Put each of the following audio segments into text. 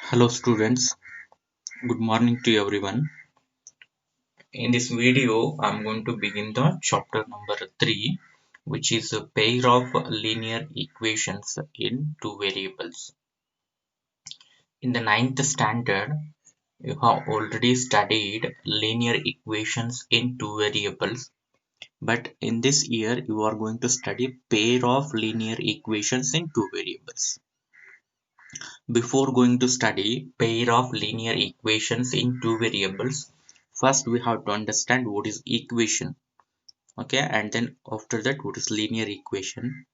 Hello students, good morning to everyone. In this video, I'm going to begin the chapter number 3, which is a pair of linear equations in two variables. In the ninth standard, you have already studied linear equations in two variables, but in this year, you are going to study pair of linear equations in two variables. Before going to study pair of linear equations in two variables, first we have to understand what is equation, okay, and then after that what is linear equation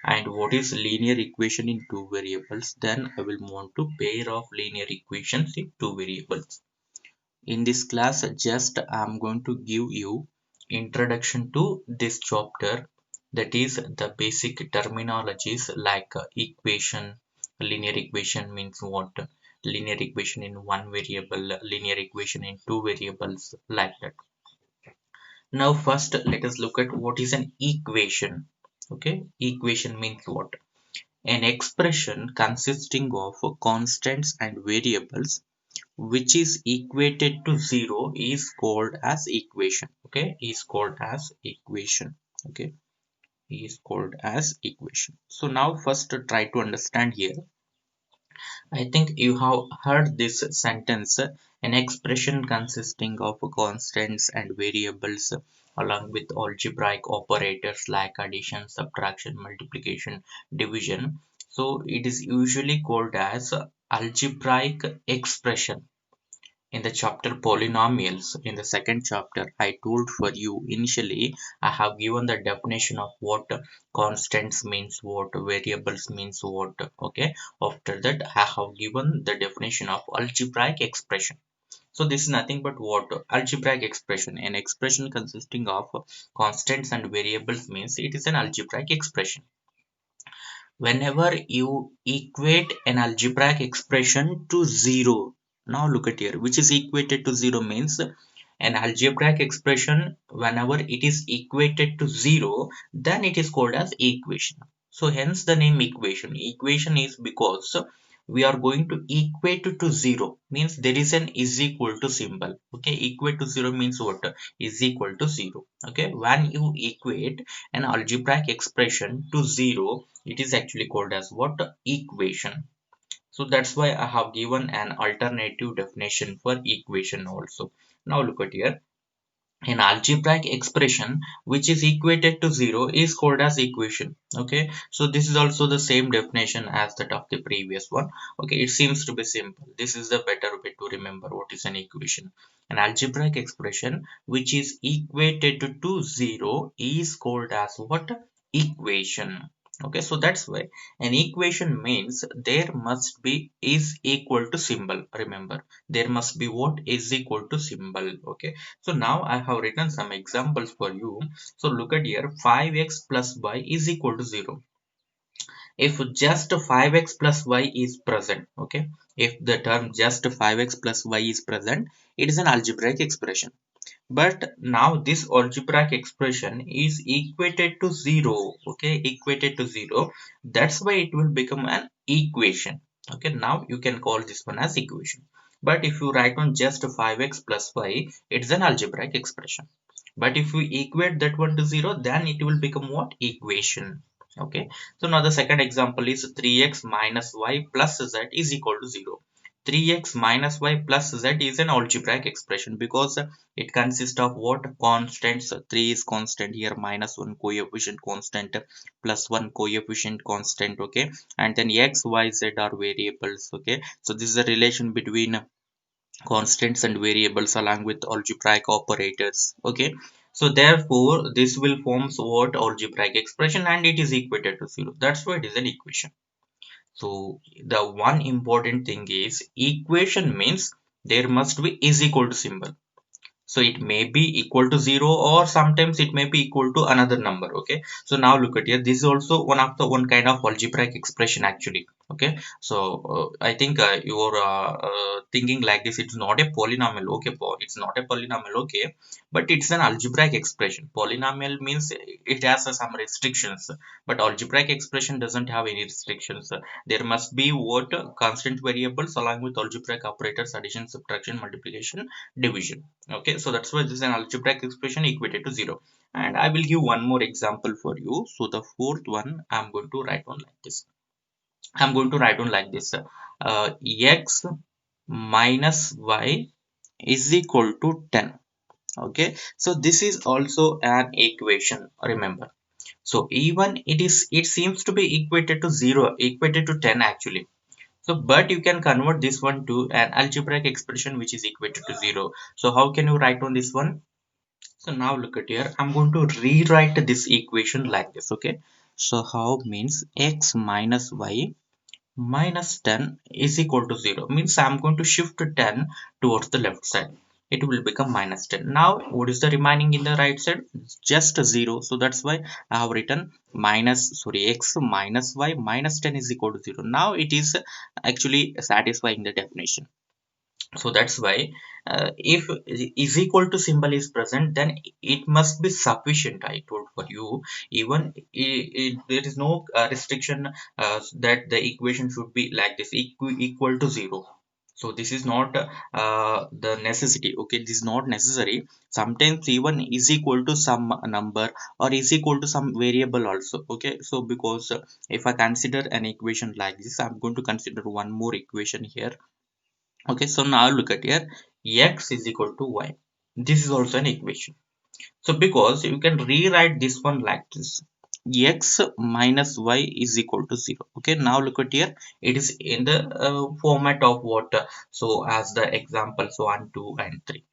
and what is linear equation in two variables. Then I will move on to pair of linear equations in two variables. In this class, just I am going to give you introduction to this chapter, that is the basic terminologies like equation, linear equation means what, linear equation in one variable, linear equation in two variables, like that. Now first let us look at what is an equation. Okay, equation means what? An expression consisting of constants and variables which is equated to 0 is called as equation. Okay, is called as equation. Okay, is called as equation. So now first try to understand here. I think you have heard this sentence, an expression consisting of constants and variables along with algebraic operators like addition, subtraction, multiplication, division. So it is usually called as algebraic expression. In the chapter polynomials, in the second chapter, I told for you initially, I have given the definition of what constants means, what variables means what. Okay, after that I have given the definition of algebraic expression. So this is nothing but what algebraic expression, an expression consisting of constants and variables means it is an algebraic expression. Whenever you equate an algebraic expression to 0, now look at here, which is equated to 0 means an algebraic expression, whenever it is equated to 0, then it is called as equation. So hence the name equation. Equation is because we are going to equate to 0, means there is an is equal to symbol. Okay, equate to 0 means what? Is equal to 0. Okay, when you equate an algebraic expression to 0, it is actually called as what? Equation. So that's why I have given an alternative definition for equation also. Now look at here. An algebraic expression which is equated to 0 is called as equation. Okay, so this is also the same definition as that of the previous one. Okay, it seems to be simple. This is the better way to remember what is an equation. An algebraic expression which is equated to 0 is called as what? Equation. Okay, so that's why an equation means there must be is equal to symbol. Remember, there must be what? Is equal to symbol. Okay, so now I have written some examples for you. So look at here, 5x plus y is equal to 0. If just 5x plus y is present, okay, if the term just 5x plus y is present, it is an algebraic expression. But now this algebraic expression is equated to 0. Okay, equated to 0. That's why it will become an equation. Okay, now you can call this one as equation. But if you write on just 5x plus y, it's an algebraic expression. But if we equate that one to 0, then it will become what? Equation. Okay, so now the second example is 3x minus y plus z is equal to 0. 3x minus y plus z is an algebraic expression because it consists of what? Constants. 3 is constant here, minus 1 coefficient constant, plus 1 coefficient constant. Okay, and then x, y, z are variables. Okay, so this is the relation between constants and variables along with algebraic operators. Okay, so therefore this will forms what? Algebraic expression, and it is equated to 0. That's why it is an equation. So the one important thing is equation means there must be is equal to symbol. So it may be equal to 0 or sometimes it may be equal to another number. Okay, so now look at here, this is also one kind of algebraic expression actually. Okay, so I think you're thinking like this, it's not a polynomial. Okay, it's not a polynomial. Okay, but it's an algebraic expression. Polynomial means it has some restrictions, but algebraic expression doesn't have any restrictions. There must be what constant variables along with algebraic operators, addition, subtraction, multiplication, division. Okay, so that's why this is an algebraic expression equated to 0. And I will give one more example for you. So the fourth one I'm going to write on like this. I'm going to write on like this. X minus y is equal to 10. Okay, so this is also an equation, remember. So even it seems to be equated to 0, equated to 10 actually. So but you can convert this one to an algebraic expression which is equated to 0. So how can you write on this one? So now look at here, I'm going to rewrite this equation like this. Okay, so how means x minus y minus 10 is equal to 0, means I'm going to shift 10 towards the left side. It will become minus 10. Now what is the remaining in the right side? It's just 0. So that's why I have written x minus y minus 10 is equal to 0. Now it is actually satisfying the definition. So that's why if is equal to symbol is present, then it must be sufficient. I told for you, even there is no restriction that the equation should be like this, equal to 0. So this is not the necessity. Okay, this is not necessary. Sometimes even is equal to some number or is equal to some variable also. Okay, so because if I consider an equation like this, I'm going to consider one more equation here. Okay, so now look at here, x is equal to y. This is also an equation. So because you can rewrite this one like this, x minus y is equal to 0. Okay, now look at here, it is in the format of what? So as the example, so 1, 2 and 3.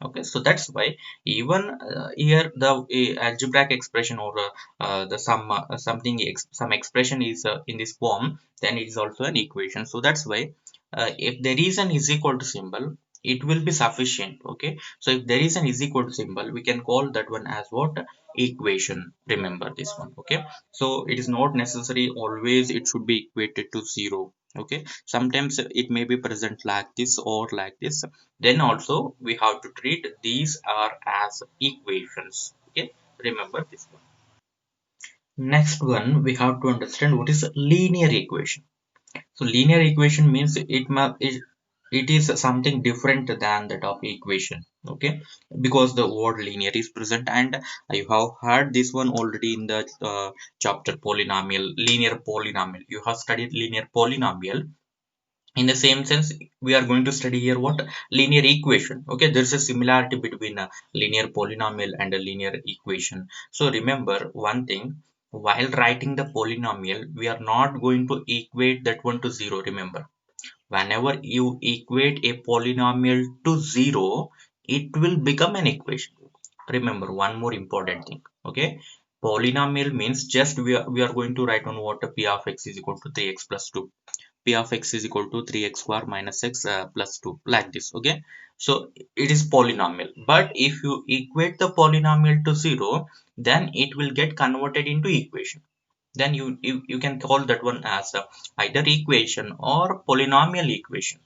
Okay, so that's why even here the algebraic expression or the some expression is in this form, then it is also an equation. So that's why if there is an is equal to symbol, it will be sufficient. Okay, so if there is an is equal to symbol, we can call that one as what? Equation. Remember this one. Okay, so it is not necessary always it should be equated to 0. Okay, sometimes it may be present like this or like this. Then also we have to treat these are as equations. Okay, remember this one. Next one, we have to understand what is linear equation. So linear equation means it is something different than that of equation. Okay, because the word linear is present, and you have heard this one already in the chapter polynomial, linear polynomial. You have studied linear polynomial. In the same sense, we are going to study here what? Linear equation. Okay, there's a similarity between a linear polynomial and a linear equation. So remember one thing, while writing the polynomial, we are not going to equate that one to 0. Remember, whenever you equate a polynomial to 0, it will become an equation. Remember one more important thing. Okay, polynomial means just we are going to write on what? P of x is equal to 3x plus 2. P of x is equal to 3x square minus x plus 2, like this. Okay, so it is polynomial, but if you equate the polynomial to 0, then it will get converted into equation. Then you can call that one as either equation or polynomial equation.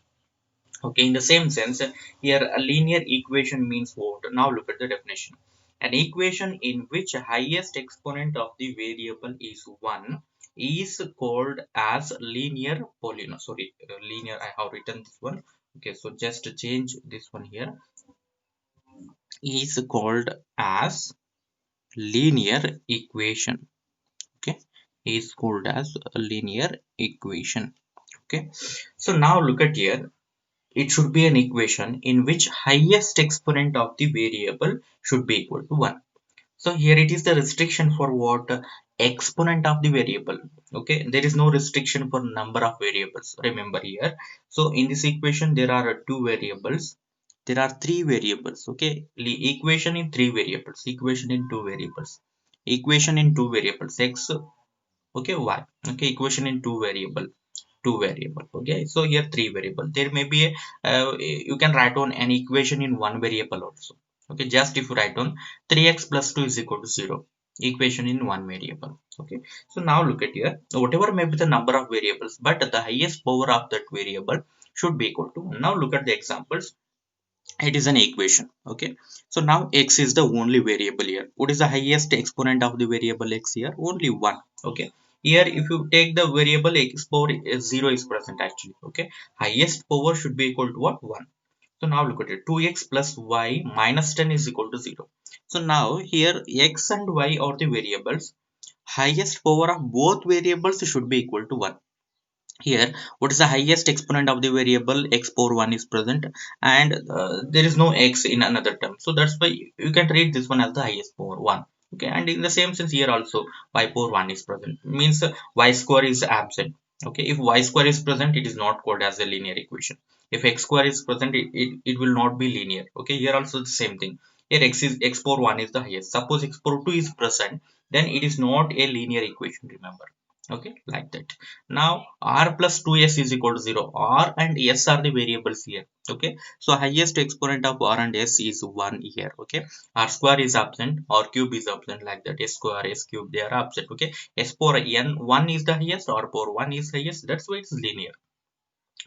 Okay, in the same sense, here a linear equation means what? Now look at the definition. An equation in which highest exponent of the variable is 1 is called as linear polynomial. Sorry, linear, I have written this one. Okay, so just to change this one here, is called as linear equation. Okay, is called as a linear equation. Okay, so now look at here, it should be an equation in which highest exponent of the variable should be equal to 1. So here it is the restriction for what? Exponent of the variable. Okay, there is no restriction for number of variables. Remember here. So in this equation there are two variables. There are three variables. Okay, equation in three variables. Equation in two variables. Equation in two variables. X. Okay, y. Okay, equation in two variable. Okay, so here three variable, there may be a you can write on an equation in one variable also. Okay, just if you write on 3x plus 2 is equal to 0, equation in one variable. Okay, so now look at here, whatever may be the number of variables, but the highest power of that variable should be equal to 1. Now look at the examples. It is an equation. Okay, so now x is the only variable here. What is the highest exponent of the variable x here? Only 1. Okay, here if you take the variable x power 0 is present actually. Okay, highest power should be equal to what? 1. So now look at it, 2x plus y minus 10 is equal to 0. So now here x and y are the variables. Highest power of both variables should be equal to 1. Here, what is the highest exponent of the variable? X power 1 is present, and there is no x in another term. So that's why you can treat this one as the highest power 1. Okay, and in the same sense here also y power 1 is present, means y square is absent. Okay, if y square is present, it is not called as a linear equation. If x square is present, it will not be linear. Okay, here also the same thing. Here x power 1 is the highest. Suppose x power 2 is present, then it is not a linear equation, remember. Okay, like that. Now r plus 2s is equal to 0. R and s are the variables here. Okay, so highest exponent of r and s is 1 here. Okay, r square is absent, r cube is absent, like that. S square, s cube, they are absent. Okay, s power n 1 is the highest, r power 1 is highest, that's why it's linear.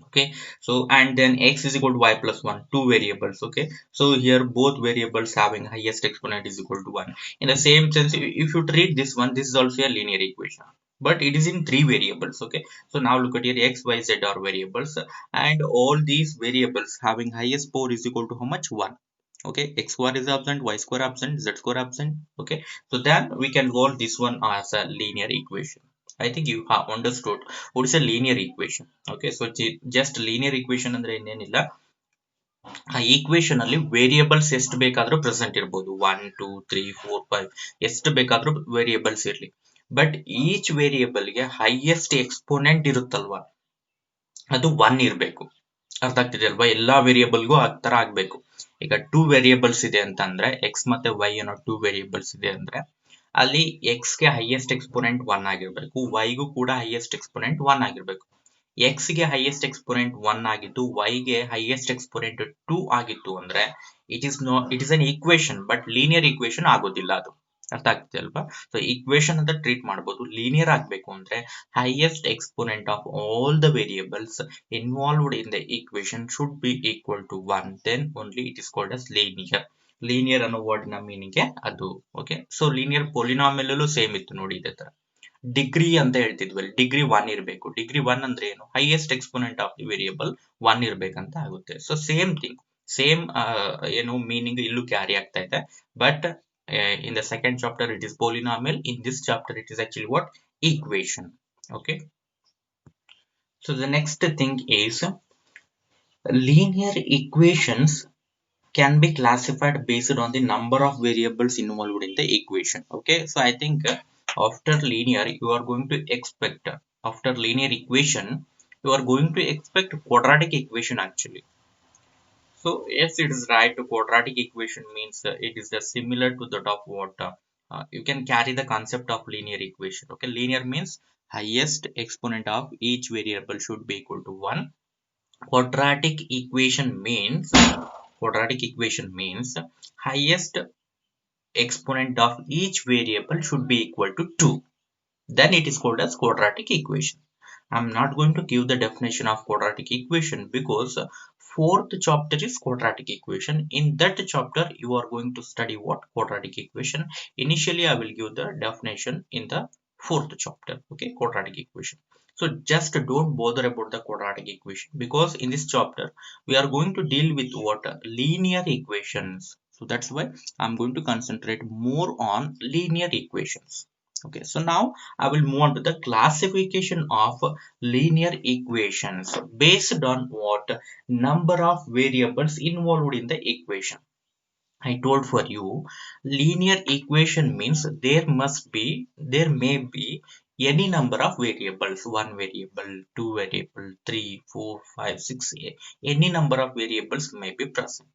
Okay, so and then x is equal to y plus 1, two variables. Okay, so here both variables having highest exponent is equal to 1. In the same sense, if you treat this one, this is also a linear equation, but it is in three variables. Okay, so now look at here, x, y, z are variables, and all these variables having highest power is equal to how much? 1. Okay, x square is absent, y square absent, z square absent. Okay, so then we can call this one as a linear equation. I think you have understood what is a linear equation. Okay, so just linear equation ಅಂದ್ರೆ ಇನ್ನೇನಿಲ್ಲ, ಆ equation ಅಲ್ಲಿ variables ಎಷ್ಟು ಬೇಕಾದ್ರೂ present ಇರಬಹುದು, 1 2 3 4 5 ಎಷ್ಟು ಬೇಕಾದ್ರೂ variables ಇರಲಿ, ಬಟ್ ಈಚ್ ವೇರಿಯೇಬಲ್ ಗೆ ಹೈಯೆಸ್ಟ್ ಎಕ್ಸ್ಪೋನೆಂಟ್ ಇರುತ್ತಲ್ವಾ, ಅದು 1 ಇರಬೇಕು. ಅರ್ಥ ಆಗ್ತಿದೆ ಅಲ್ವಾ? ಎಲ್ಲಾ ವೇರಿಯೇಬಲ್ಗೂ ಆ ತರ ಆಗ್ಬೇಕು. ಈಗ 2 ವೇರಿಯೇಬಲ್ಸ್ ಇದೆ ಅಂತ ಅಂದ್ರೆ, ಎಕ್ಸ್ ಮತ್ತೆ ವೈ ಅನ್ನೋ 2 ವೇರಿಯೇಬಲ್ಸ್ ಇದೆ ಅಂದ್ರೆ, ಅಲ್ಲಿ ಎಕ್ಸ್ ಗೆ ಹೈಯೆಸ್ಟ್ ಎಕ್ಸ್ಪೋನೆಂಟ್ 1 ಆಗಿರ್ಬೇಕು, ವೈ ಗೂ ಕೂಡ ಹೈಯೆಸ್ಟ್ ಎಕ್ಸ್ಪೋನೆಂಟ್ 1 ಆಗಿರ್ಬೇಕು. ಎಕ್ಸ್ ಗೆ ಹೈಯೆಸ್ಟ್ ಎಕ್ಸ್ಪೋನೆಂಟ್ 1 ಆಗಿತ್ತು, ವೈ ಗೆ ಹೈಯೆಸ್ಟ್ ಎಕ್ಸ್ಪೋನೆಂಟ್ 2 ಆಗಿತ್ತು ಅಂದ್ರೆ it is an equation, but linear equation ಆಗೋದಿಲ್ಲ ಅದು. ಅರ್ಥ ಆಗ್ತಿದೆ ಅಲ್ವಾ? ಸೊ ಈಕ್ವೇಶನ್ ಅಂತ ಟ್ರೀಟ್ ಮಾಡಬಹುದು. ಲೀನಿಯರ್ ಆಗ್ಬೇಕು ಅಂದ್ರೆ highest exponent of all the variables involved in the equation should be equal to 1, then only it is called as linear. Linear ಅನ್ನೋ ವರ್ಡ್ ನ ಮೀನಿಂಗ್ ಅದು. Okay, so linear polynomial same ಇತ್ತು ನೋಡಿ ಇದೇ ತರ. ಡಿಗ್ರಿ ಅಂತ ಹೇಳ್ತಿದ್ವಲ್ಲ, ಡಿಗ್ರಿ 1 ಇರಬೇಕು. Degree 1 ಅಂದ್ರೆ ಏನು? Highest exponent of the variable 1 ಇರ್ಬೇಕಂತ ಆಗುತ್ತೆ. ಸೊ ಸೇಮ್ ಥಿಂಗ್, ಸೇಮ್ ಏನು ಮೀನಿಂಗ್ ಇಲ್ಲೂ ಕ್ಯಾರಿ ಆಗ್ತಾ ಇದೆ, but in the second chapter it is polynomial, in this chapter it is actually what? Equation. Okay, so the next thing is linear equations can be classified based on the number of variables involved in the equation. Okay, so I think after linear you are going to expect, after linear equation you are going to expect quadratic equation actually. So yes, it is right, quadratic equation means it is similar to that of what you can carry the concept of linear equation. Okay, linear means highest exponent of each variable should be equal to 1. Quadratic equation means highest exponent of each variable should be equal to 2, then it is called as quadratic equation. I'm not going to give the definition of quadratic equation because fourth chapter is quadratic equation. In that chapter you are going to study what? Quadratic equation. Initially I will give the definition in the fourth chapter. Okay, quadratic equation. So just don't bother about the quadratic equation, because in this chapter we are going to deal with what? Linear equations. So that's why I'm going to concentrate more on linear equations. Okay, so now I will move on to the classification of linear equations based on what? Number of variables involved in the equation. I told for you, linear equation means there may be any number of variables, 1 variable, 2 variable, 3 4 5 6, any number of variables may be present.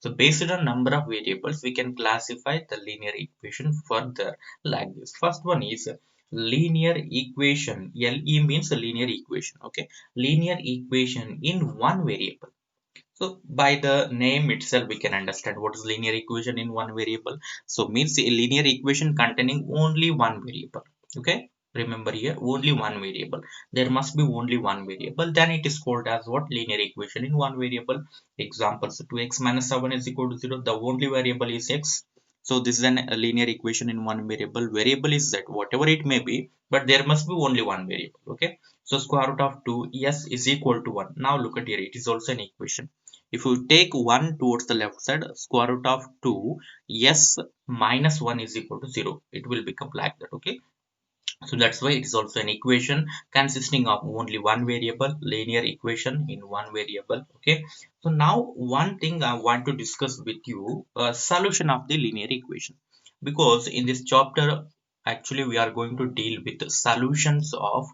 So based on number of variables, we can classify the linear equation further like this. First one is linear equation. LE means linear equation. Okay, linear equation in one variable. So by the name itself, we can understand what is linear equation in one variable. So means a linear equation containing only one variable. Okay. Remember here, only one variable. There must be only one variable. Then it is called as what? Linear equation in one variable. Examples: 2x minus 7 is equal to 0. The only variable is x. So this is a linear equation in one variable. Variable is z, whatever it may be, but there must be only one variable. Okay. So square root of 2 s is equal to 1. Now look at here. It is also an equation. If you take 1 towards the left side, square root of 2 s minus 1 is equal to 0. It will become like that. Okay. So that's why it is also an equation consisting of only one variable, linear equation in one variable. Okay. So now one thing I want to discuss with you, a solution of the linear equation, because in this chapter actually we are going to deal with the solutions of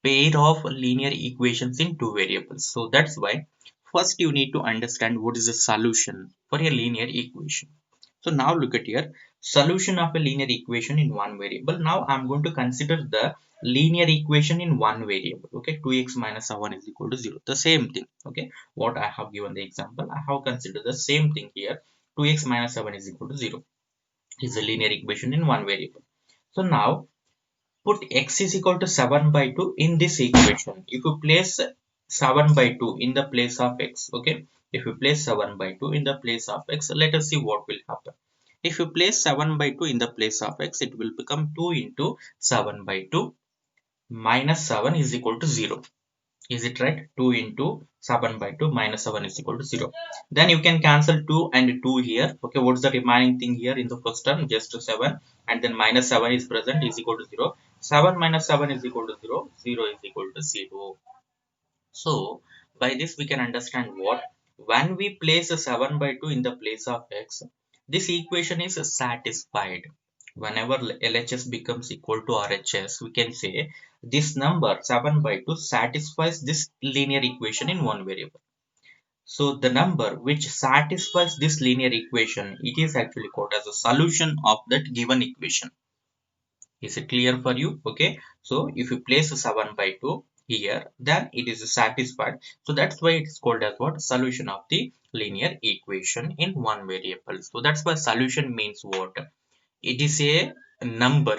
pair of linear equations in two variables. So that's why first you need to understand what is a solution for a linear equation. So now look at here, solution of a linear equation in one variable. Now I'm going to consider the linear equation in one variable. Okay, 2x minus 7 is equal to 0. The same thing. Okay, what I have given the example, I have considered the same thing here. 2x minus 7 is equal to 0 is a linear equation in one variable. So now put x is equal to 7 by 2 in this equation. If you place 7 by 2 in the place of x, okay, if you place 7 by 2 in the place of x, let us see what will happen. If you place 7 by 2 in the place of x, it will become 2 into 7 by 2 minus 7 is equal to 0. Is it right? 2 into 7 by 2 minus 7 is equal to 0. Then you can cancel 2 and 2 here. Okay, what's the remaining thing here in the first term? Just 7, and then minus 7 is present, is equal to 0. 7 minus 7 is equal to 0. 0 is equal to 0. So by this we can understand what? When we place a 7 by 2 in the place of x, this equation is satisfied. Whenever LHS becomes equal to RHS, we can say this number 7 by 2 satisfies this linear equation in one variable. So the number which satisfies this linear equation, it is actually called as a solution of that given equation. Is it clear for you? Okay. So if you place a 7 by 2 here, then it is satisfied. So that's why it's called as what? Solution of the linear equation in one variable. So that's why solution means what? It is a number.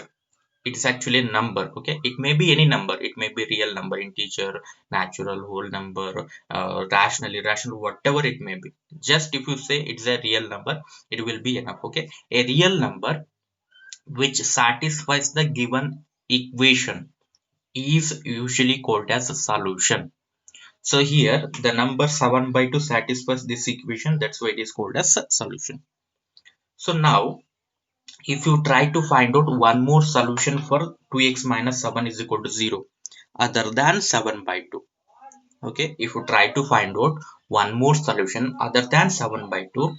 It is actually a number. Okay. It may be any number. It may be real number, integer, natural, whole number, rational, irrational, whatever it may be. Just if you say it's a real number, it will be enough. Okay. A real number which satisfies the given equation is usually called as a solution. So here the number 7 by 2 satisfies this equation, that's why it is called as a solution. So now if you try to find out one more solution for 2x minus 7 is equal to 0 other than 7 by 2. Okay, if you try to find out one more solution other than 7 by 2,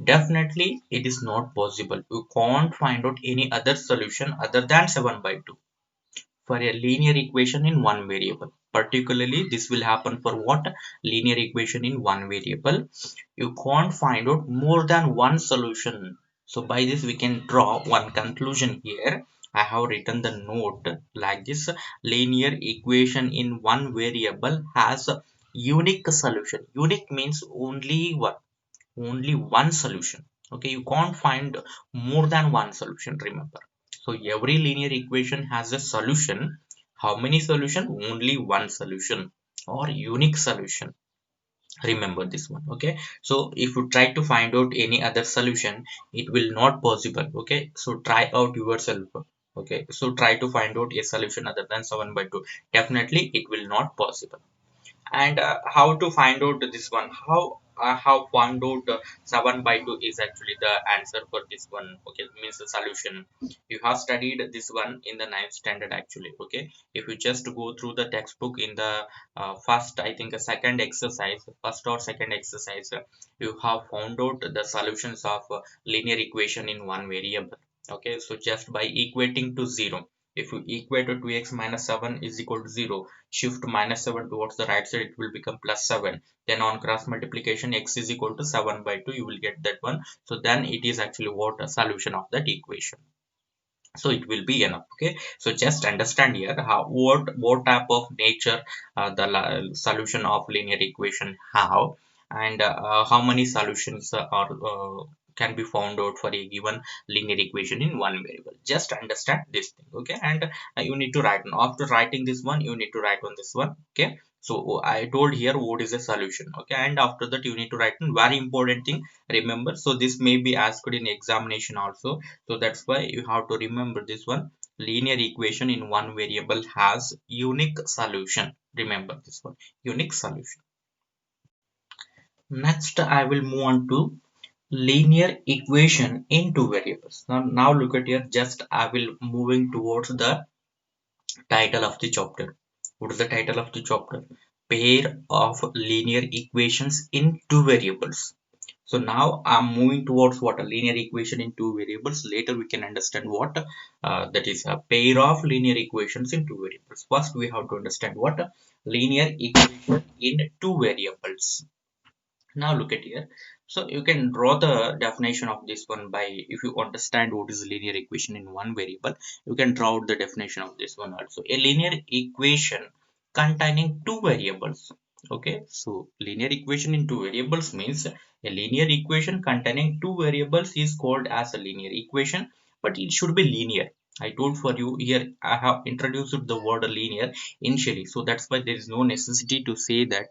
definitely it is not possible. You can't find out any other solution other than 7 by 2 for a linear equation in one variable. Particularly this will happen for what? Linear equation in one variable. You can't find out more than one solution. So by this we can draw one conclusion here. I have written the note like this: linear equation in one variable has a unique solution. Unique means only one solution. Okay, you can't find more than one solution, remember. So every linear equation has a solution. How many solution? Only one solution or unique solution. Remember this one. Okay, so if you try to find out any other solution, it will not possible. Okay, so try out yourself. Okay, so try to find out a solution other than 7 by 2. Definitely it will not possible. And how to find out this one? How I have found out 7 by 2 is actually the answer for this one. Okay, means the solution. You have studied this one in the 9th standard actually. Okay, if you just go through the textbook in the first, I think, a second exercise, first or second exercise, you have found out the solutions of linear equation in one variable. Okay, so just by equating to 0, if you equate to 2x minus 7 is equal to 0, shift minus 7 towards the right side, it will become plus 7. Then on cross multiplication, x is equal to 7 by 2, you will get that one. So then it is actually what? A solution of that equation. So it will be enough. Okay, so just understand here how what type of nature the solution of linear equation have, and how many solutions are can be found out for a given linear equation in one variable. Just understand this thing, okay? And you need to write. After writing this one, you need to write on this one, okay? So I told here what is a solution, okay? And after that, you need to write one very important thing. Remember, so this may be asked in examination also. So that's why you have to remember this one. Linear equation in one variable has unique solution. Remember this one, unique solution. Next, I will move on to linear equation in two variables. Now look at here. Just I will moving towards the title of the chapter. What is the title of the chapter? Pair of linear equations in two variables. So now I'm moving towards what a linear equation in two variables. Later we can understand what that is a pair of linear equations in two variables. First we have to understand what a linear equation in two variables. Now look at here. So you can draw the definition of this one by, if you understand what is linear equation in one variable, you can draw out the definition of this one also. A linear equation containing two variables. Okay, so linear equation in two variables means a linear equation containing two variables is called as a linear equation, but it should be linear. I told for you here, I have introduced the word linear initially, so that's why there is no necessity to say that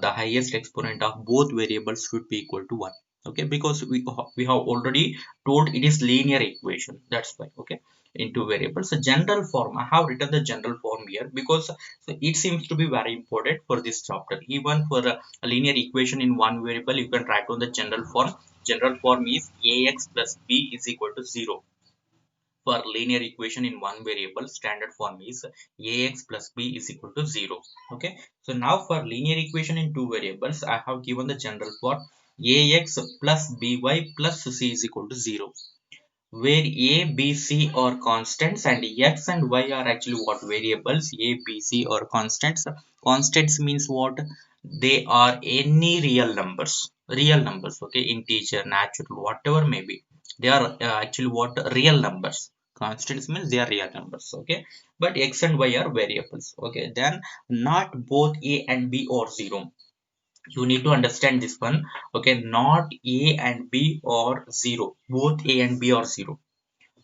the highest exponent of both variables should be equal to 1, okay? Because we have already told it is linear equation, that's why, okay? Into variables, a general form, I have written the general form here because so it seems to be very important for this chapter. Even for a linear equation in one variable, you can write on the general form. General form is ax plus b is equal to 0. For linear equation in one variable, standard form is ax plus b is equal to 0. Okay, so now for linear equation in two variables, I have given the general form ax plus by plus c is equal to 0, where a, b, c are constants and x and y are actually what variables. A, b, c are constants. Constants means what? They are any real numbers. Real numbers, okay? Integer, natural, whatever may be. They are actually what? Real numbers. Constants means they are real numbers, okay? But x and y are variables, okay? Then not both a and b are 0. You need to understand this one, okay? Not a and b or 0, both a and b are 0.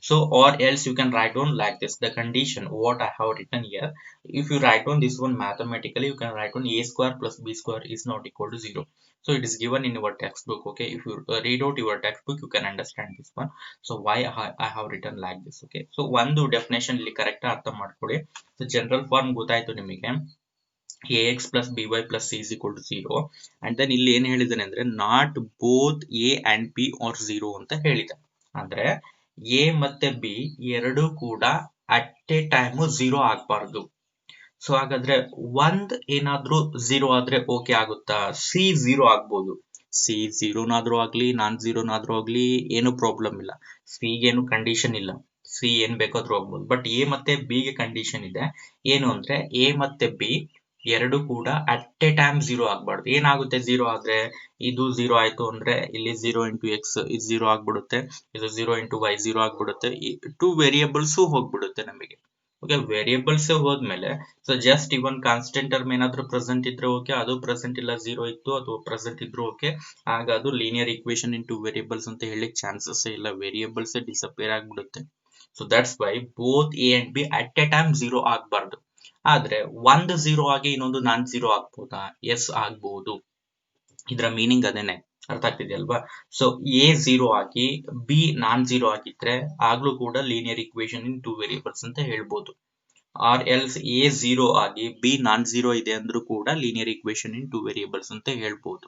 So or else you can write down like this, the condition what I have written here. If you write down this one mathematically, you can write down a square plus b square is not equal to 0. So it is given in your textbook, okay? If you read out your textbook, you can understand this one. So why I have written like this, okay? So ಒಂದು definition ಇಲ್ಲಿ correct ಅರ್ಥ ಮಾಡ್ಕೊಳ್ಳಿ. So general form ಗೊತ್ತಾಯ್ತು ನಿಮಗೆ, ax plus by plus c is equal to 0. And then ಇಲ್ಲಿ ಏನ್ ಹೇಳಿದಾನೆ ಅಂದ್ರೆ not both a and b are 0 ಅಂತ ಹೇಳಿದ. ಅಂದ್ರೆ ಎ ಮತ್ತೆ ಬಿ ಎರಡು ಕೂಡ ಅಟ್ ಎ ಟೈಮ್ 0 ಆಗ್ಬಾರ್ದು. ಸೊ ಹಾಗಾದ್ರೆ ಒಂದ್ ಏನಾದ್ರೂ 0 ಆದ್ರೆ ಓಕೆ ಆಗುತ್ತಾ? ಸಿ 0 ಆಗ್ಬೋದು. ಸಿ 0ನಾದ್ರೂ ಆಗ್ಲಿ ನಾನ್ 0ನಾದ್ರೂ ಆಗ್ಲಿ ಏನು ಪ್ರಾಬ್ಲಮ್ ಇಲ್ಲ. ಸಿ ಏನು ಕಂಡೀಷನ್ ಇಲ್ಲ, ಸಿ ಏನ್ ಬೇಕಾದ್ರೂ ಆಗ್ಬೋದು. ಬಟ್ ಎ ಮತ್ತೆ ಬಿ ಗೆ ಕಂಡೀಷನ್ ಇದೆ. ಏನು ಅಂದ್ರೆ ಎ ಮತ್ತೆ ಬಿ ಎರಡು ಕೂಡ ಅಟ್ ಎ ಟೈಮ್ 0 ಆಗ್ಬಾರ್ದು. ಏನಾಗುತ್ತೆ 0 ಆದ್ರೆ? ಇದು 0 ಆಯ್ತು ಅಂದ್ರೆ ಇಲ್ಲಿ 0 ಇಂಟು ಎಕ್ಸ್ ಇದು 0 ಆಗ್ಬಿಡುತ್ತೆ, ಇದು 0 ಇಂಟು ವೈ 0 ಆಗ್ಬಿಡುತ್ತೆ. ಟೂ ವೇರಿಯೇಬಲ್ಸ್ ಹೋಗ್ಬಿಡುತ್ತೆ ನಮಗೆ, ಓಕೆ? ವೇರಿಯೇಬಲ್ಸ್ ಹೋದ್ಮೇಲೆ ಸೊ ಜಸ್ಟ್ ಇವನ್ ಕಾನ್ಸ್ಟೆಂಟ್ ಟರ್ಮ್ ಏನಾದ್ರೂ ಪ್ರೆಸೆಂಟ್ ಇದ್ರೆ ಓಕೆ, ಅದು ಪ್ರೆಸೆಂಟ್ ಇಲ್ಲ 0 ಇತ್ತು ಅಥವಾ ಪ್ರೆಸೆಂಟ್ ಇದ್ರು ಓಕೆ. ಆಗ ಅದು ಲೀನಿಯರ್ ಈಕ್ವೇಶನ್ ಇನ್ ಟು ವೇರಿಯೇಬಲ್ಸ್ ಅಂತ ಹೇಳಿಕ್ ಚಾನ್ಸಸ್ ಇಲ್ಲ, ವೇರಿಯೇಬಲ್ಸ್ ಡಿಸಪಿಯರ್ ಆಗ್ಬಿಡುತ್ತೆ. So that's why both A and be at A time 0 ಆಗ್ಬಾರ್ದು. ಆದ್ರೆ ಒಂದು 0 ಆಗಿ ಇನ್ನೊಂದು ನಾನ್ 0 ಆಗ್ಬೋದಾ? ಎಸ್ ಆಗ್ಬಹುದು. ಇದರ ಮೀನಿಂಗ್ ಅದೇನೆ, ಅರ್ಥ ಆಗ್ತಿದೆಯಲ್ವಾ? ಸೊ ಎ 0 ಆಗಿ ಬಿ ನಾನ್ 0 ಆಗಿದ್ರೆ ಆಗ್ಲೂ ಕೂಡ ಲೀನಿಯರ್ ಈಕ್ವೇಶನ್ ಇನ್ ಟೂ ವೇರಿಯೇಬಲ್ಸ್ ಅಂತ ಹೇಳ್ಬೋದು. ಆರ್ ಎಲ್ಸ್ ಎ 0 ಆಗಿ ಬಿ ನಾನ್ 0 ಇದೆ ಅಂದ್ರೂ ಕೂಡ ಲೀನಿಯರ್ ಈಕ್ವೇಶನ್ ಇನ್ ಟೂ ವೇರಿಯೇಬಲ್ಸ್ ಅಂತ ಹೇಳ್ಬೋದು.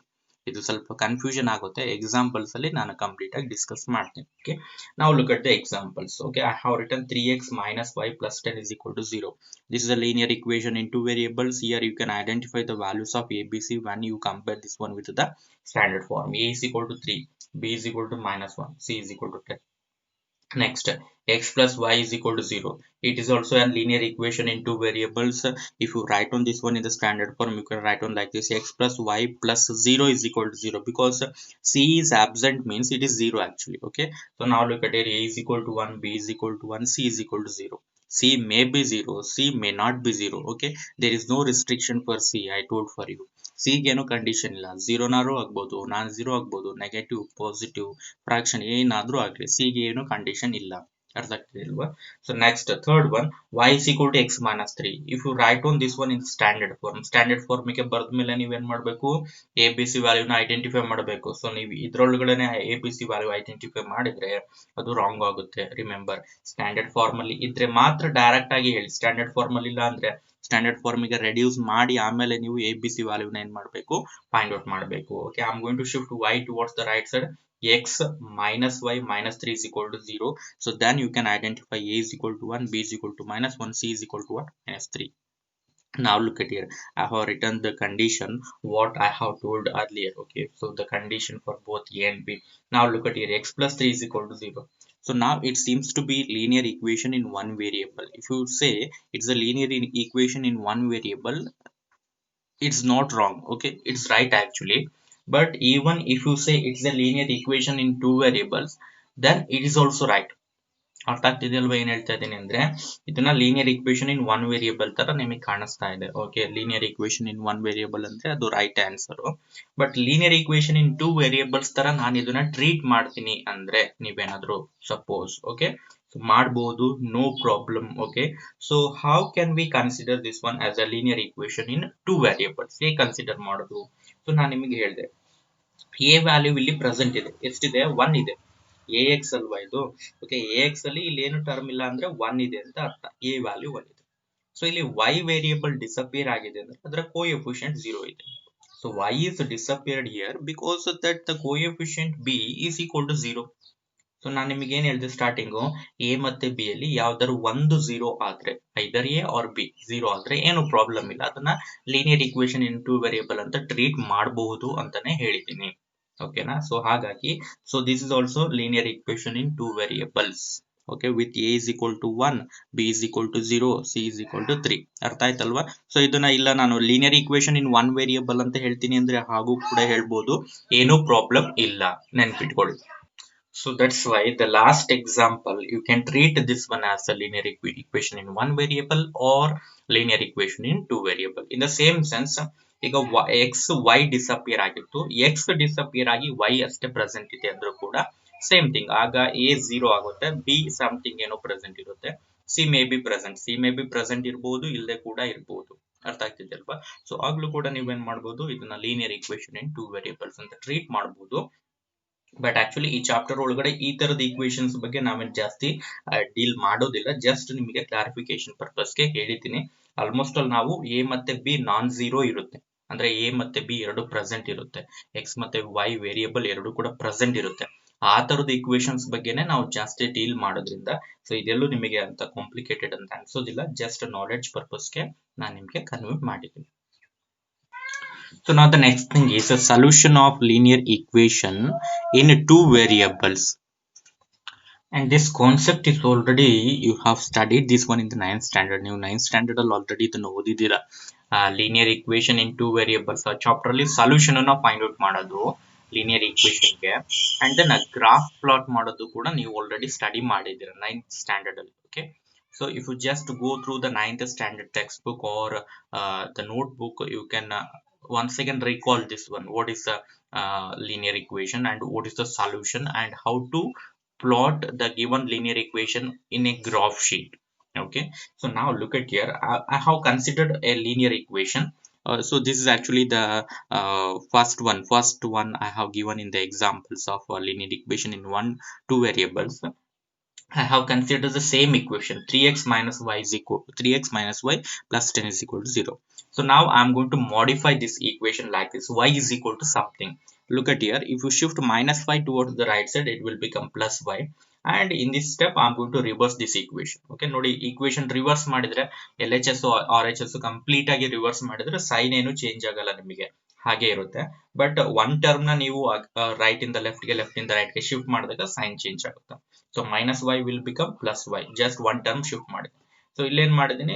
ಇದು ಸ್ವಲ್ಪ ಕನ್ಫ್ಯೂಷನ್ ಆಗುತ್ತೆ, ಎಕ್ಸಾಂಪಲ್ಸ್ ಅಲ್ಲಿ ನಾನು ಕಂಪ್ಲೀಟ್ ಆಗಿ ಡಿಸ್ಕಸ್ ಮಾಡ್ತೀನಿ. ಓಕೆ, ನಾವು look at the examples. Okay, I have written 3x minus y plus 10 is equal to 0. This is a linear equation in two variables. Here you can identify the values of a, b, c when you compare this one with the standard form. A is equal to 3, b is equal to -1, c is equal to 10. Next, x plus y is equal to 0. It is also a linear equation in two variables. If you write on this one in the standard form, you can write on like this: x plus y plus 0 is equal to 0, because c is absent means it is 0 actually. Okay, so now look at it: a is equal to 1, b is equal to 1, c is equal to 0. C may be 0, c may not be 0. Okay, there is no restriction for c, I told for you. C ಗೆ ಏನು condition ಇಲ್ಲ, ಝೀರೋನಾರು ಆಗ್ಬೋದು, non zero ಆಗ್ಬೋದು, negative, positive, fraction ಏನಾದ್ರೂ ಆಗ್ಲಿ, C ಗೆ ಏನು ಕಂಡೀಷನ್ ಇಲ್ಲ. ಅರ್ಥ ಆಗ್ತಿದೆಯಲ್ವಾ? So next third one, y is equal to x minus 3. If you write on this one in standard form ಗೆ ಬರೆದ ಮೇಲೆ ನೀವೇನ್ ಮಾಡ್ಬೇಕು, ಎ ಬಿ ಸಿ ವ್ಯಾಲ್ಯೂನ ಐಡೆಂಟಿಫೈ ಮಾಡಬೇಕು. ಸೊ ನೀವು ಇದ್ರೊಳಗಡೆನೆ A B C value identify ಮಾಡಿದ್ರೆ ಅದು ರಾಂಗ್ ಆಗುತ್ತೆ. ರಿಮೆಂಬರ್, ಸ್ಟ್ಯಾಂಡರ್ಡ್ ಫಾರ್ಮ್ ಅಲ್ಲಿ ಇದ್ರೆ ಮಾತ್ರ ಡೈರೆಕ್ಟ್ ಆಗಿ ಹೇಳಿ, ಸ್ಟ್ಯಾಂಡರ್ಡ್ ಫಾರ್ಮ್ ಅಲ್ಲಿ ಇಲ್ಲ ಅಂದ್ರೆ ಸ್ಟ್ಯಾಂಡರ್ಡ್ ಫಾರ್ಮ್ ಗೆ ರೆಡ್ಯೂಸ್ ಮಾಡಿ ಆಮೇಲೆ ನೀವು ಎ ಬಿ ಸಿ ವ್ಯಾಲ್ಯೂನ ಏನ್ ಮಾಡಬೇಕು, ಫೈಂಡ್ ಔಟ್ ಮಾಡಬೇಕು. Okay, I am going to shift y towards the right side. X minus y minus 3 is equal to 0. So then you can identify a is equal to 1, b is equal to minus 1, c is equal to what? Minus 3. Now look at here, I have written the condition what I have told earlier. Okay, so the condition for both a and b. Now look at here, x plus 3 is equal to 0. So now it seems to be linear equation in one variable. If you say it's a linear equation in one variable, it's not wrong. Okay, it's right actually. But even if you say it's a linear equation in two variables, then it is also right. ಅರ್ಥ ಆಗ್ತಿದೆಯಲ್ವಾ ಏನ್ ಹೇಳ್ತಾ ಇದ್ದೀನಿ ಅಂದ್ರೆ, ಇದನ್ನ linear equation in one variable ತರ ನಿಮಗೆ ಕಾಣಿಸ್ತಾ ಇದೆ. Okay, linear equation in one variable ಅಂದ್ರೆ ಅದು right answer. But linear equation in two variables ತರ ನಾನು ಇದನ್ನ ಟ್ರೀಟ್ ಮಾಡ್ತೀನಿ ಅಂದ್ರೆ ನೀವೇನಾದ್ರೂ ಸಪೋಸ್, ಓಕೆ, ಮಾಡಬಹುದು, no problem. Okay, so how can we consider this one as a linear equation in two variables? ಹೇಗೆ ಕನ್ಸಿಡರ್ ಮಾಡೋದು? ಸೊ ನಾನು ನಿಮಗೆ ಹೇಳಿದೆ, ಎ ವ್ಯಾಲ್ಯೂ ಇಲ್ಲಿ ಪ್ರೆಸೆಂಟ್ ಇದೆ, ಎಷ್ಟಿದೆ? 1 ಇದೆ. ಎ ಎಕ್ಸ್ ಅಲ್ವಾ ಇದು? ಓಕೆ, ಎ ಎಕ್ಸ್ ಅಲ್ಲಿ ಇಲ್ಲಿ ಏನು ಟರ್ಮ್ ಇಲ್ಲ ಅಂದ್ರೆ 1 ಇದೆ ಅಂತ ಅರ್ಥ. ಎ ವ್ಯಾಲ್ಯೂ 1 ಇದೆ. ಸೊ ಇಲ್ಲಿ y ವೇರಿಯೇಬಲ್ ಡಿಸಪಿಯರ್ ಆಗಿದೆ ಅಂದ್ರೆ ಅದರ ಕೋಎಫಿಷಿಯಂಟ್ 0 ಇದೆ. So y is disappeared here because that the coefficient b is equal to 0. So ನಾನು ನಿಮಗೆ ಏನ್ ಹೇಳಿದೆ ಸ್ಟಾರ್ಟಿಂಗು, ಎ ಮತ್ತೆ ಬಿ ಅಲ್ಲಿ ಯಾವ್ದಾದ್ರು ಒಂದು 0 ಆದ್ರೆ, ಐದರ್ ಎ ಆರ್ ಬಿ 0 ಆದ್ರೆ ಏನು ಪ್ರಾಬ್ಲಮ್ ಇಲ್ಲ, ಅದನ್ನ linear equation in two variable ಅಂತ ಟ್ರೀಟ್ ಮಾಡಬಹುದು ಅಂತಾನೆ ಹೇಳಿದ್ದೀನಿ. ಓಕೆನಾ? ಸೊ ಹಾಗಾಗಿ, so this is also linear equation in two variables. Okay, with A is equal to 1, B is equal to 0, C is equal to 3. ಅರ್ಥ ಆಯ್ತಲ್ವಾ? ಸೊ ಇದನ್ನ ಇಲ್ಲ ನಾನು linear equation in one variable ಅಂತ ಹೇಳ್ತೀನಿ ಅಂದ್ರೆ ಹಾಗೂ ಕೂಡ ಹೇಳ್ಬೋದು, ಏನೂ ಪ್ರಾಬ್ಲಮ್ ಇಲ್ಲ, ನೆನ್ಪಿಟ್ಕೊಳ್ಳಿ. So that's why the last example you can treat this one as a linear equation in one variable or linear equation in two variable. In the same sense, ಈಗ x y ಡಿಸಪಿಯರ್ ಆಗಿತ್ತು, x disappear ಆಗಿ y ಅಷ್ಟೇ present ಇದೆ ಅಂದ್ರೂ ಕೂಡ same thing. ಆಗ a 0 ಆಗುತ್ತೆ, b something ಏನೋ ಪ್ರೆಸೆಂಟ್ ಇರುತ್ತೆ, c ಮೇ ಬಿ ಪ್ರೆಸೆಂಟ್ ಇರಬಹುದು, ಇಲ್ಲದೆ ಕೂಡ ಇರಬಹುದು. ಅರ್ಥ ಆಗ್ತಿದೆ ಅಲ್ವಾ? ಸೊ ಆಗ್ಲೂ ಕೂಡ ನೀವೇನ್ ಮಾಡಬಹುದು, ಇದನ್ನ linear equation in two variables ಅಂತ ಟ್ರೀಟ್ ಮಾಡಬಹುದು. ಬಟ್ ಆಕ್ಚುಲಿ ಈ ಚಾಪ್ಟರ್ ಒಳಗಡೆ ಈ ತರದ ಈಕ್ವೇಶನ್ಸ್ ಬಗ್ಗೆ ನಾವೇನ್ ಜಾಸ್ತಿ ಡೀಲ್ ಮಾಡೋದಿಲ್ಲ, ಜಸ್ಟ್ ನಿಮಗೆ ಕ್ಲಾರಿಫಿಕೇಶನ್ ಪರ್ಪಸ್ಗೆ ಹೇಳಿದ್ದೀನಿ. ಆಲ್ಮೋಸ್ಟ್ ಅಲ್ಲಿ ನಾವು ಎ ಮತ್ತೆ ಬಿ ನಾನ್ ಝೀರೋ ಇರುತ್ತೆ, ಅಂದ್ರೆ ಎ ಮತ್ತೆ ಬಿ ಎರಡು ಪ್ರೆಸೆಂಟ್ ಇರುತ್ತೆ, ಎಕ್ಸ್ ಮತ್ತೆ ವೈ ವೇರಿಯೇಬಲ್ ಎರಡು ಕೂಡ ಪ್ರೆಸೆಂಟ್ ಇರುತ್ತೆ. ಆ ತರದ ಈಕ್ವೇಶನ್ಸ್ ಬಗ್ಗೆನೆ ನಾವು ಜಾಸ್ತಿ ಡೀಲ್ ಮಾಡೋದ್ರಿಂದ ಸೊ ಇದೆಲ್ಲೂ ನಿಮಗೆ ಅಂತ ಕಾಂಪ್ಲಿಕೇಟೆಡ್ ಅಂತ ಅನ್ಸೋದಿಲ್ಲ, ಜಸ್ಟ್ ನಾಲೆಡ್ಜ್ ಪರ್ಪಸ್ಗೆ ನಾನು ನಿಮಗೆ ಕನ್ವೇ ಮಾಡಿದ್ದೀನಿ. So now the next thing is a solution of linear equation in two variables. And this concept is already, you have studied this one in the 9th standard. ನೀವು 9th standard ಅಲ್ಲಿ already ಇದನ್ನು ಓದಿದ್ದೀರಾ. linear equation in two variables ಆ chapter ಅಲ್ಲಿ solution ಅನ್ನು find out ಮಾಡೋದು linear equation ಗೆ, and then a graph plot ಮಾಡೋದು ಕೂಡ ನೀವು ಆಲ್ರೆಡಿ ಸ್ಟಡಿ ಮಾಡಿದ್ದೀರಾ 9th standard ಅಲ್ಲಿ. Okay, so if you just go through the 9th standard textbook or the notebook, you can once again recall this one, what is the linear equation and what is the solution and how to plot the given linear equation in a graph sheet. Okay, so now look at here, I have considered a linear equation. So this is actually the first one I have given in the examples of linear equation in two variables. I have considered the same equation, 3x minus y is equal to 3x minus y plus 10 is equal to 0. So now I am going to modify this equation like this, y is equal to something. Look at here, if you shift minus 5 towards the right side, it will become plus y. And in this step I am going to reverse this equation. Okay, ನೋಡಿ equation reverse ಮಾಡಿದ್ರೆ LHS RHS complete ಆಗಿ reverse ಮಾಡಿದ್ರೆ sign ಏನು change ಆಗಲ್ಲ, ನಿಮಗೆ ಹಾಗೆ ಇರುತ್ತೆ. But one term ನ ನೀವು ರೈಟ್ ಇಂದ ಲೆಫ್ಟ್ ಗೆ, ಲೆಫ್ಟ್ ಇಂದ ರೈಟ್ ಗೆ ಶಿಫ್ಟ್ ಮಾಡಿದಾಗ ಸೈನ್ ಚೇಂಜ್ ಆಗುತ್ತೆ. So minus Y will become plus Y, just one term shift ಮಾಡಿ. ಸೊ ಇಲ್ಲೇನ್ ಮಾಡಿದೀನಿ,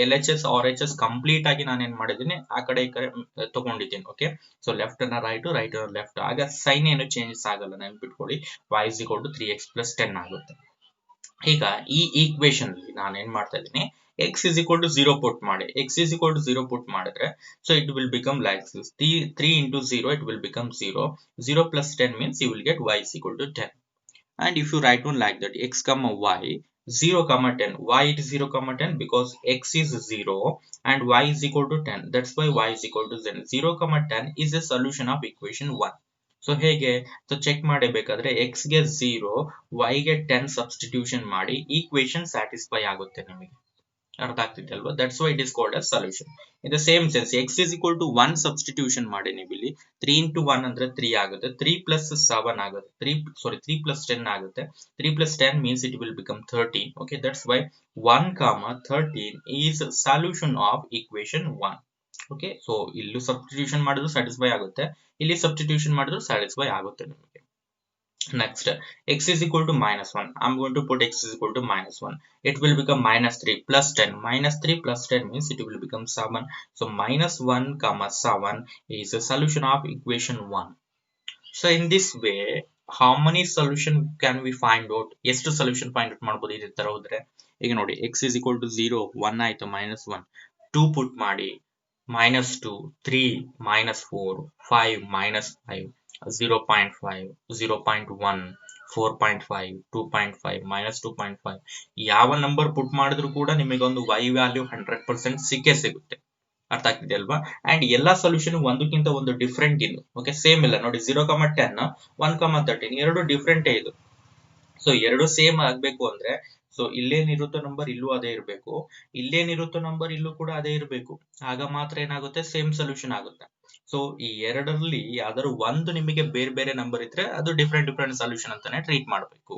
LHS RHS ಕಂಪ್ಲೀಟ್ ಆಗಿ ನಾನು ಏನ್ ಮಾಡಿದೀನಿ, ಆ ಕಡೆ ಈ ಕಡೆ ತಗೊಂಡಿದ್ದೀನಿ. ಓಕೆ, ಸೊ ಲೆಫ್ಟ್ ನ ರೈಟ್, ರೈಟ್ ನ ಲೆಫ್ಟ್, ಆಗ ಸೈನ್ ಏನು ಚೇಂಜಸ್ ಆಗಲ್ಲ, ನೆನ್ಪಿಟ್ಕೊಳ್ಳಿ. y is equal to 3x plus 10 ಆಗುತ್ತೆ. ಈಗ ಈ ಈಕ್ವೇಶನ್ ಅಲ್ಲಿ ನಾನು ಏನ್ ಮಾಡ್ತಾ ಇದ್ದೀನಿ, x is equal to 0 put ಮಾಡಿ. x is equal to 0 put ಮಾಡಿದ್ರೆ so it will become like this. 3 into 0 it will become 0. 0 plus 10 means you will get y is equal to 10. And if you write one like that, x comma y 0 comma 10. Why it is 0 comma 10? Because x is 0 and y is equal to 10. That's why y is equal to 0. 0 comma 10 is a solution of equation 1. So ಹೇಗೆ so check ಮಾಡಬೇಕಾದ್ರೆ x ಗೆ 0 y ಗೆ 10 substitution ಮಾಡಿ equation satisfy ಆಗುತ್ತೆ ನಿಮಗೆ. ಅರ್ಥ ಆಗ್ತಿದೆ ಅಲ್ವಾ? That's why it is called as solution. In the same sense x is equal to 1 substitution ಮಾಡಿ ನೀವು ಇಲ್ಲಿ 3 into 1 ಅಂದ್ರೆ 3 ಆಗುತ್ತೆ. 3 plus 7 ಆಗುತ್ತೆ. 3 plus 10 ಆಗುತ್ತೆ. 3 plus 10 means it will become 13. Okay, that's why 1 comma 13 is solution of equation 1. Okay, so ಇಲ್ಲೂ substitution ಮಾಡಿದ್ರು satisfy ಆಗುತ್ತೆ, ಇಲ್ಲಿ ಸಬ್ಸ್ಟಿಟ್ಯೂಷನ್ ಮಾಡಿದ್ರು ಸ್ಯಾಟಿಸ್ಫೈ ಆಗುತ್ತೆ ನಿಮಗೆ. Next, x is equal to minus 1. I'm going to put x is equal to minus 1. It will become minus 3 plus 10. Minus 3 plus 10 means it will become 7. So minus 1 comma 7 is a solution of equation 1. So in this way, how many solution can we find out? ಎಷ್ಟು solution find out ಮಾಡಬಹುದು ಇದೇ ತರ ಹೋದ್ರೆ? ಈಗ ನೋಡಿ, x is equal to 0, 1 ಆಯ್ತು, minus 1, 2 put ಮಾಡಿ, minus 2, 3, minus 4, 5, minus 5, 0.5, 0.1, 4.5, 2.5, minus 2.5. ಯಾವ ನಂಬರ್ ಪುಟ್ ಮಾಡಿದ್ರು ಕೂಡ ನಿಮಗೆ ಒಂದು y ವ್ಯಾಲ್ಯೂ 100% ಸಿಕ್ಕೇ ಸಿಗುತ್ತೆ. ಅರ್ಥ ಆಗ್ತಿದೆ ಅಲ್ವಾ? ಅಂಡ್ ಎಲ್ಲಾ ಸೊಲ್ಯೂಷನ್ ಒಂದಕ್ಕಿಂತ ಒಂದು ಡಿಫ್ರೆಂಟ್ ಇದು. ಓಕೆ, ಸೇಮ್ ಇಲ್ಲ ನೋಡಿ, 0,10, 1,13 ಎರಡು ಡಿಫ್ರೆಂಟ್ ಇದು. ಸೊ ಎರಡು ಸೇಮ್ ಆಗ್ಬೇಕು ಅಂದ್ರೆ ಸೊ ಇಲ್ಲೇನಿರುತ್ತೋ ನಂಬರ್ ಇಲ್ಲೂ ಅದೇ ಇರಬೇಕು, ಇಲ್ಲೇನಿರುತ್ತೋ ನಂಬರ್ ಇಲ್ಲೂ ಕೂಡ ಅದೇ ಇರಬೇಕು. ಆಗ ಮಾತ್ರ ಏನಾಗುತ್ತೆ, ಸೇಮ್ ಸೊಲ್ಯೂಷನ್ ಆಗುತ್ತೆ. ಸೊ ಈ ಎರಡರಲ್ಲಿ ಯಾವ್ದಾದ್ರು ಒಂದು ನಿಮಗೆ ಬೇರೆ ಬೇರೆ ನಂಬರ್ ಇದ್ರೆ ಅದು ಡಿಫ್ರೆಂಟ್ ಸೊಲ್ಯೂಷನ್ ಅಂತಾನೆ ಟ್ರೀಟ್ ಮಾಡಬೇಕು.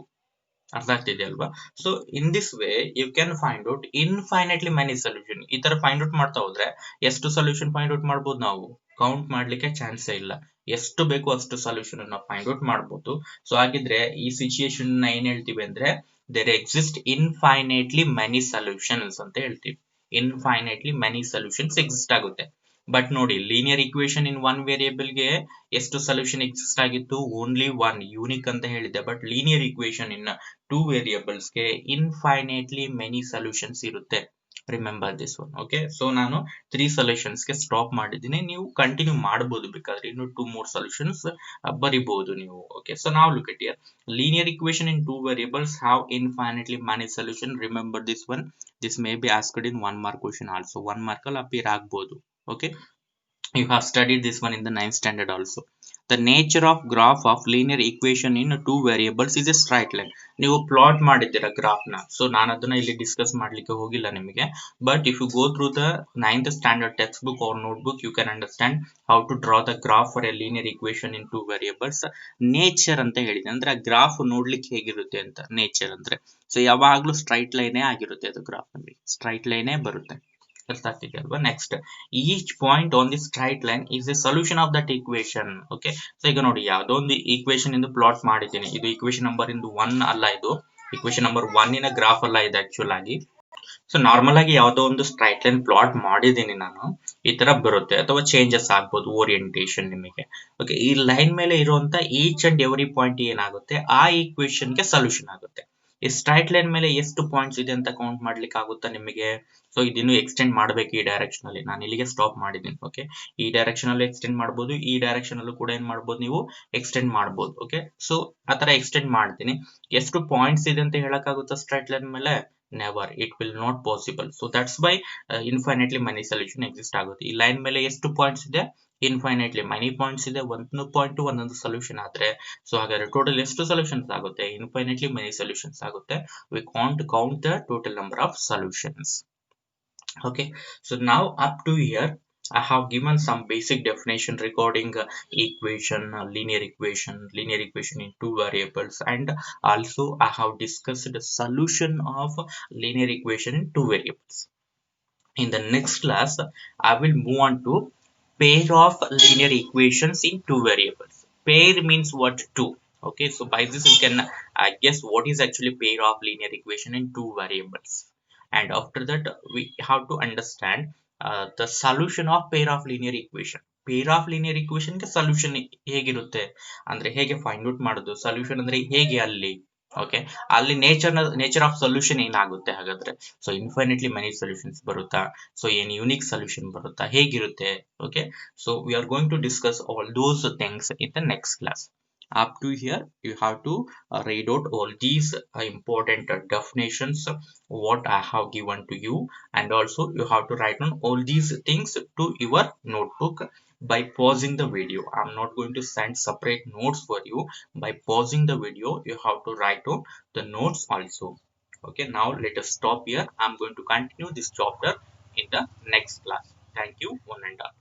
ಅರ್ಥ ಆಗ್ತಿದೆ ಅಲ್ವಾ? So in this way you can find out infinitely many solution. ಈ ತರ ಫೈಂಡ್ ಔಟ್ ಮಾಡ್ತಾ ಹೋದ್ರೆ ಎಷ್ಟು ಸೊಲ್ಯೂಷನ್ ಫೈಂಡ್ ಔಟ್ ಮಾಡ್ಬೋದು, ನಾವು ಕೌಂಟ್ ಮಾಡ್ಲಿಕ್ಕೆ ಚಾನ್ಸೇ ಇಲ್ಲ. ಎಷ್ಟು ಬೇಕು ಅಷ್ಟು ಸೊಲ್ಯೂಷನ್ ಅನ್ನ ಫೈಂಡ್ ಔಟ್ ಮಾಡ್ಬೋದು. ಸೊ ಹಾಗಿದ್ರೆ ಈ ಸಿಚುಯೇಷನ್ ಏನ್ ಹೇಳ್ತೀವಿ ಅಂದ್ರೆ there exist infinitely many solutions ಅಂತ ಹೇಳ್ತೀವಿ. ಇನ್ಫೈನೈಟ್ಲಿ ಮೆನಿ ಸೊಲ್ಯೂಷನ್ಸ್ ಎಕ್ಸಿಸ್ಟ್ ಆಗುತ್ತೆ. ಬಟ್ ನೋಡಿ, linear equation in one variable ಗೆ ಎಷ್ಟು ಸೊಲ್ಯೂಷನ್ ಎಕ್ಸಿಸ್ಟ್ ಆಗಿತ್ತು, ಓನ್ಲಿ ಒನ್, ಯೂನಿಕ್ ಅಂತ ಹೇಳಿದೆ. But linear equation in 2 variables ಗೆ ಇನ್ಫೈನೈಟ್ಲಿ ಮೆನಿ ಸೊಲ್ಯೂಷನ್ಸ್ ಇರುತ್ತೆ. Remember this one. Okay, so ನಾನು 3 ಸೊಲ್ಯೂಷನ್ಸ್ ಗೆ ಸ್ಟಾಪ್ ಮಾಡಿದ್ದೀನಿ. ನೀವು ಕಂಟಿನ್ಯೂ ಮಾಡಬಹುದು, ಬೇಕಾದ್ರೆ ಇನ್ನು 2 more ಸೊಲ್ಯೂಷನ್ಸ್ ಬರಿಬಹುದು ನೀವು. ಓಕೆ, ಸೊ ನಾವು look at here. Linear equation in 2 variables have infinitely many solutions. Remember this one. This may be asked in 1 mark question also. 1 mark ಅಲ್ಲಿ appear ಆಗಬಹುದು. Okay, you have studied this one in the 9th standard also. The nature of graph of linear equation in 2 variables is a straight line. ನೀವು plot ಮಾಡಿದ್ದೀರಾ graph ನ. So ನಾನು ಅದನ್ನ ಇಲ್ಲಿ discuss ಮಾಡ್ಲಿಕ್ಕೆ ಹೋಗಿಲ್ಲ ನಿಮಗೆ. But if you go through the 9th standard textbook or notebook, you can understand how to draw the graph for a linear equation in 2 variables. Nature ಅಂತ ಹೇಳಿದೆ ಅಂದ್ರೆ ಆ ಗ್ರಾಫ್ ನೋಡ್ಲಿಕ್ಕೆ ಹೇಗಿರುತ್ತೆ ಅಂತ. ನೇಚರ್ ಅಂದ್ರೆ ಸೊ ಯಾವಾಗ್ಲೂ ಸ್ಟ್ರೈಟ್ ಲೈನೇ ಆಗಿರುತ್ತೆ, ಅದು ಗ್ರಾಫ್ ನಲ್ಲಿ ಸ್ಟ್ರೈಟ್ ಲೈನೇ ಬರುತ್ತೆ. ಅರ್ಥ ಆಗ್ತಿದೆ ಅಲ್ವಾ? Next, each point on the straight line is A solution of that equation. Okay, so ಈಗ ನೋಡಿ, ಯಾವ್ದೋ ಒಂದು ಈಕ್ವೇಶನ್ ಇಂದು ಪ್ಲಾಟ್ ಮಾಡಿದ್ದೀನಿ. ಇದು ಈಕ್ವೇಶನ್ ನಂಬರ್ ಇಂದು 1 ಅಲ್ಲ, ಇದು ಈಕ್ವೇಶನ್ ನಂಬರ್ 1 ನ ಗ್ರಾಫ್ ಅಲ್ಲ ಇದು ಆಕ್ಚುಲ್ ಆಗಿ. ಸೊ ನಾರ್ಮಲ್ ಆಗಿ ಯಾವ್ದೋ ಒಂದು ಸ್ಟ್ರೈಟ್ ಲೈನ್ ಪ್ಲಾಟ್ ಮಾಡಿದ್ದೀನಿ ನಾನು, ಈ ತರ ಬರುತ್ತೆ. ಅಥವಾ ಚೇಂಜಸ್ ಆಗ್ಬೋದು ಓರಿಯಂಟೇಶನ್ ನಿಮಗೆ. ಓಕೆ, ಈ ಲೈನ್ ಮೇಲೆ ಇರುವಂತ ಈಚ್ ಅಂಡ್ ಎವ್ರಿ ಪಾಯಿಂಟ್ ಏನಾಗುತ್ತೆ, ಆ ಈಕ್ವೇಶನ್ ಗೆ ಸೊಲ್ಯೂಷನ್ ಆಗುತ್ತೆ. ಈ ಸ್ಟ್ರೈಟ್ ಲೈನ್ ಮೇಲೆ ಎಷ್ಟು ಪಾಯಿಂಟ್ಸ್ ಇದೆ ಅಂತ ಕೌಂಟ್ ಮಾಡ್ಲಿಕ್ಕೆ ಆಗುತ್ತಾ ನಿಮಗೆ? ಸೊ ಇದನ್ನು ಎಕ್ಸ್ಟೆಂಡ್ ಮಾಡಬೇಕು ಈ ಡೈರೆಕ್ಷನ್ ಅಲ್ಲಿ. ನಾನು ಇಲ್ಲಿಗೆ ಸ್ಟಾಪ್ ಮಾಡಿದ್ದೀನಿ. ಓಕೆ, ಈ ಡೈರೆಕ್ಷನ್ ಅಲ್ಲಿ ಎಕ್ಸ್ಟೆಂಡ್ ಮಾಡಬಹುದು, ಈ ಡೈರೆಕ್ಷನ್ ಅಲ್ಲೂ ಕೂಡ ಏನ್ ಮಾಡಬಹುದು, ನೀವು ಎಕ್ಸ್ಟೆಂಡ್ ಮಾಡಬಹುದು. ಓಕೆ, ಸೊ ಆತರ ಎಕ್ಸ್ಟೆಂಡ್ ಮಾಡ್ತೀನಿ. ಎಷ್ಟು ಪಾಯಿಂಟ್ಸ್ ಇದೆ ಅಂತ ಹೇಳಕ್ಕಾಗುತ್ತಾ ಸ್ಟ್ರೈಟ್ ಲೈನ್ ಮೇಲೆ? Never, it will not possible. So that's why infinitely money solution exist ಆಗುತ್ತೆ. ಈ ಲೈನ್ ಮೇಲೆ ಎಷ್ಟು ಪಾಯಿಂಟ್ಸ್ ಇದೆ? ಇನ್ಫೈನೈಟ್ಲಿ ಮನಿ ಪಾಯಿಂಟ್ಸ್ ಇದೆ. ಒಂದು ಪಾಯಿಂಟ್ ಒಂದೊಂದು ಸೊಲ್ಯೂಷನ್ ಆದ್ರೆ ಸೊ ಹಾಗಾದ್ರೆ ಟೋಟಲ್ ಎಷ್ಟು ಸೊಲ್ಯೂಷನ್ಸ್ ಆಗುತ್ತೆ? ಇನ್ಫೈನೈಟ್ಲಿ ಮನಿ ಸೊಲ್ಯೂಷನ್ಸ್ ಆಗುತ್ತೆ. We can't count the total number of solutions. Okay, so now up to here I have given some basic definition regarding equation, linear equation in 2 variables, and also I have discussed the solution of linear equation in 2 variables. In the next class I will move on to pair of linear equations in 2 variables. Pair means what? 2. Okay, so by this you can guess what is actually pair of linear equation in 2 variables. And after that we have to understand the solution of pair of linear equation. Pair of linear equation ಗೆ solution ಹೇಗಿರುತ್ತೆ ಅಂದ್ರೆ ಹೇಗೆ find out ಮಾಡೋದು, solution ಅಂದ್ರೆ ಹೇಗೆ ಅಲ್ಲಿ okay, ಅಲ್ಲಿ nature of solution ಏನಾಗುತ್ತೆ ಹಾಗಾದ್ರೆ? ಸೊ ಇನ್ಫೈನೈಟ್ಲಿ ಮೆನಿ ಸೊಲ್ಯೂಷನ್ಸ್ ಬರುತ್ತಾ? ಸೊ ಏನ್ ಯುನಿಕ್ ಸೊಲ್ಯೂಷನ್ ಬರುತ್ತಾ? ಹೇಗಿರುತ್ತೆ? Okay, so we are going to discuss all those things in the next class. Up to here you have to read out all these important definitions what I have given to you, and also you have to write down all these things to your notebook by pausing the video. I'm not going to send separate notes for you. By pausing the video you have to write down the notes also. Okay, now let us stop here. I'm going to continue this chapter in the next class. Thank you, one and all.